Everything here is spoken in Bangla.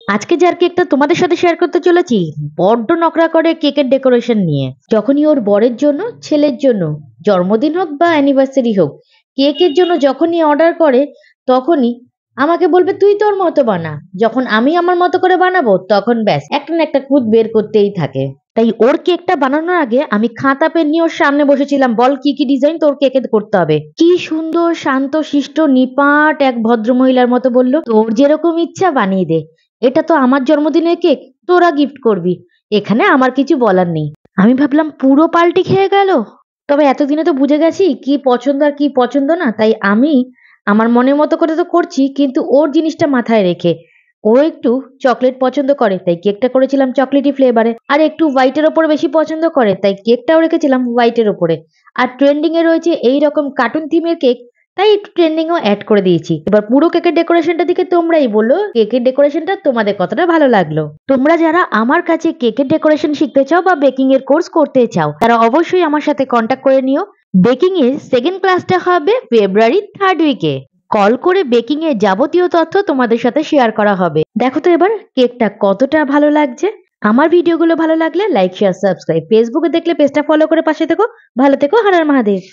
আজকে যার কেকটা তোমাদের সাথে শেয়ার করতে চলেছি বড্ড নকরা করে কেকের ডেকোরেশন নিয়ে। যখনই ওর বরের জন্য, ছেলের জন্য জন্মদিন হোক বা অ্যানিভার্সারি হোক, কেকের জন্য যখনই অর্ডার করে তখনই আমাকে বলবে তুই তোর মতো বানা। যখন আমি আমার মতো করে বানাবো তখন ব্যাস একটা না একটা খুঁত বের করতেই থাকে। তাই ওর কেকটা বানানোর আগে আমি খাতা পেন নিয়ে ওর সামনে বসেছিলাম, বল কি কি ডিজাইন তোর কেকে করতে হবে। কি সুন্দর শান্ত শিষ্ট নিপাট এক ভদ্রমহিলার মতো বললো, তোর যেরকম ইচ্ছা বানিয়ে দে, এটা তো আমার জন্মদিনের কেক, তোরা গিফট করবি, এখানে আমার কিছু বলার নেই। আমি ভাবলাম পুরো পাল্টি খেয়ে গেল। তবে এতদিনে তো বুঝে গেছি কি পছন্দ আর কি পছন্দ না, তাই আমি আমার মনের মতো করে তো করছি, কিন্তু ওর জিনিসটা মাথায় রেখে। ও একটু চকলেট পছন্দ করে তাই কেকটা করেছিলাম চকলেটি ফ্লেভারে, আর একটু হোয়াইটের ওপরে বেশি পছন্দ করে তাই কেকটাও রেখেছিলাম হোয়াইটের ওপরে। আর ট্রেন্ডিং এ রয়েছে এই রকম কার্টুন থিমের কেক, তাই একটু ট্রেন্ডিং ও অ্যাড করে দিয়েছি। এবার পুরো কেকের ডেকোরেশনটা দিকে তোমরাই বলো কেকের ডেকোরেশনটা তোমাদের কতটা ভালো লাগলো। তোমরা যারা আমার কাছে কেকের ডেকোরেশন শিখতে চাও বা বেকিং এর কোর্স করতে চাও তারা অবশ্যই আমার সাথে কন্ট্যাক্ট করে নিও। বেকিং এর সেকেন্ড ক্লাসটা হবে ফেব্রুয়ারি 3rd উইকে। কল করে বেকিং এর যাবতীয় তথ্য তোমাদের সাথে শেয়ার করা হবে। দেখো তো এবার কেকটা কতটা ভালো লাগছে। আমার ভিডিওগুলো ভালো লাগলে লাইক শেয়ার সাবস্ক্রাইব, ফেসবুকে দেখলে পেজটা ফলো করে পাশে থেকো। ভালো থেকো, হর হর মহাদেব।